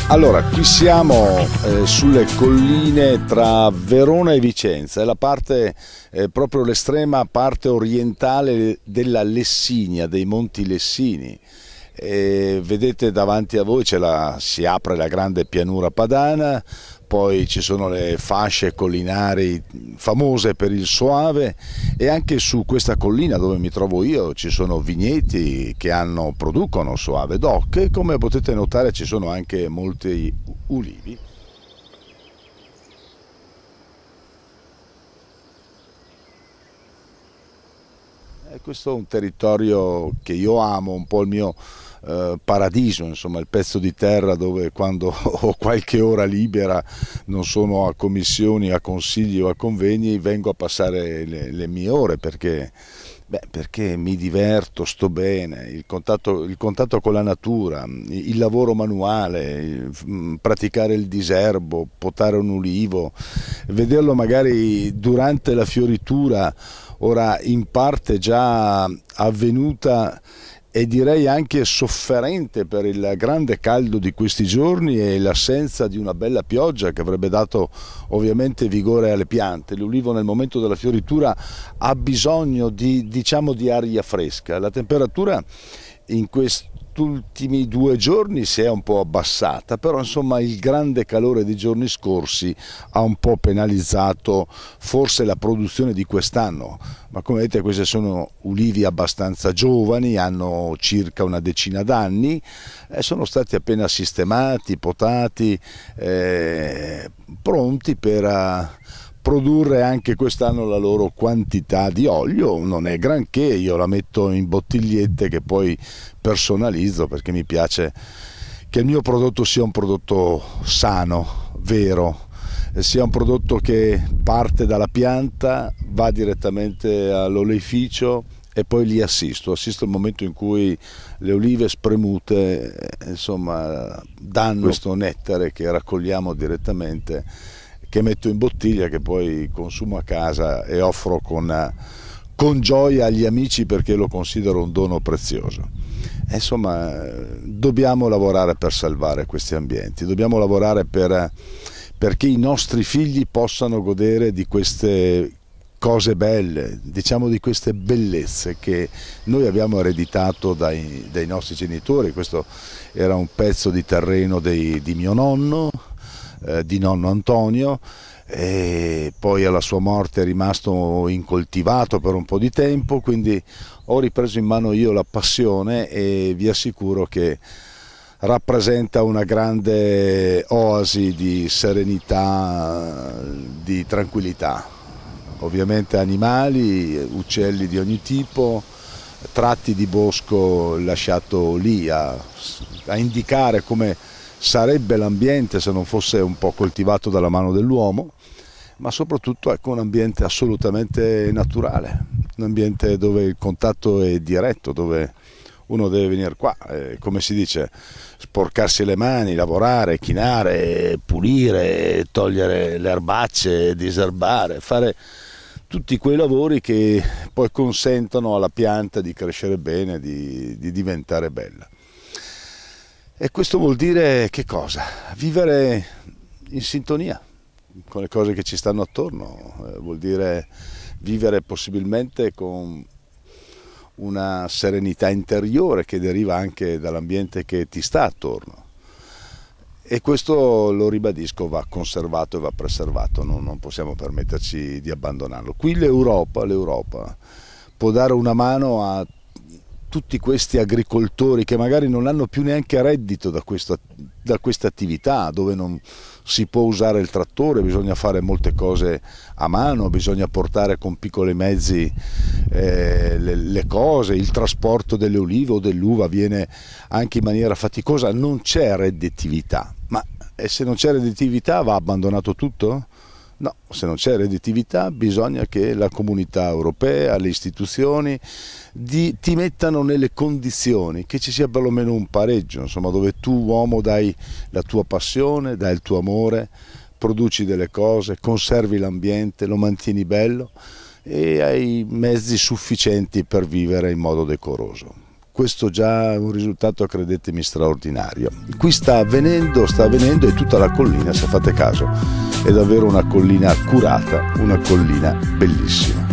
Allora, qui siamo sulle colline tra Verona e Vicenza, è la parte, proprio l'estrema parte orientale della Lessinia, dei Monti Lessini. Vedete davanti a voi si apre la grande pianura padana, poi ci sono le fasce collinari famose per il Soave e anche su questa collina dove mi trovo io ci sono vigneti che producono Soave DOC e come potete notare ci sono anche molti ulivi. Questo è un territorio che io amo, un po' il mio paradiso, insomma, il pezzo di terra dove quando ho qualche ora libera, non sono a commissioni, a consigli o a convegni, vengo a passare le mie ore perché mi diverto, sto bene, il contatto con la natura, il lavoro manuale, praticare il diserbo, potare un ulivo, vederlo magari durante la fioritura, ora in parte già avvenuta e direi anche sofferente per il grande caldo di questi giorni e l'assenza di una bella pioggia che avrebbe dato ovviamente vigore alle piante. L'ulivo nel momento della fioritura ha bisogno di aria fresca. La temperatura in questi ultimi 2 giorni si è un po' abbassata, però insomma il grande calore dei giorni scorsi ha un po' penalizzato forse la produzione di quest'anno, ma come vedete questi sono ulivi abbastanza giovani, hanno circa una decina d'anni e sono stati appena sistemati, potati, pronti per produrre anche quest'anno la loro quantità di olio. Non è granché, io la metto in bottigliette che poi personalizzo perché mi piace che il mio prodotto sia un prodotto sano, vero, sia un prodotto che parte dalla pianta, va direttamente all'oleificio e poi li assisto il momento in cui le olive spremute insomma danno questo nettare che raccogliamo direttamente, che metto in bottiglia, che poi consumo a casa e offro con gioia agli amici perché lo considero un dono prezioso. Insomma, dobbiamo lavorare per salvare questi ambienti, dobbiamo lavorare perché i nostri figli possano godere di queste cose belle, diciamo di queste bellezze che noi abbiamo ereditato dai nostri genitori. Questo era un pezzo di terreno di mio nonno, di nonno Antonio, e poi alla sua morte è rimasto incoltivato per un po' di tempo, quindi ho ripreso in mano io la passione e vi assicuro che rappresenta una grande oasi di serenità, di tranquillità. Ovviamente animali, uccelli di ogni tipo, tratti di bosco lasciato lì a indicare come sarebbe l'ambiente se non fosse un po' coltivato dalla mano dell'uomo, ma soprattutto ecco un ambiente assolutamente naturale, un ambiente dove il contatto è diretto, dove uno deve venire qua, come si dice, sporcarsi le mani, lavorare, chinare, pulire, togliere le erbacce, diserbare, fare tutti quei lavori che poi consentono alla pianta di crescere bene, di diventare bella. E questo vuol dire che cosa? Vivere in sintonia con le cose che ci stanno attorno, vuol dire vivere possibilmente con una serenità interiore che deriva anche dall'ambiente che ti sta attorno. E questo, lo ribadisco, va conservato e va preservato, non possiamo permetterci di abbandonarlo. Qui l'Europa può dare una mano a tutti questi agricoltori che magari non hanno più neanche reddito da questa attività, dove non si può usare il trattore, bisogna fare molte cose a mano, bisogna portare con piccoli mezzi le cose, il trasporto delle olive o dell'uva avviene anche in maniera faticosa, non c'è redditività. Ma se non c'è redditività va abbandonato tutto? No, se non c'è redditività bisogna che la comunità europea, le istituzioni ti mettano nelle condizioni che ci sia perlomeno un pareggio, insomma, dove tu uomo dai la tua passione, dai il tuo amore, produci delle cose, conservi l'ambiente, lo mantieni bello e hai mezzi sufficienti per vivere in modo decoroso. questo già è un risultato, credetemi, straordinario. Qui sta avvenendo e tutta la collina, se fate caso, è davvero una collina curata, una collina bellissima.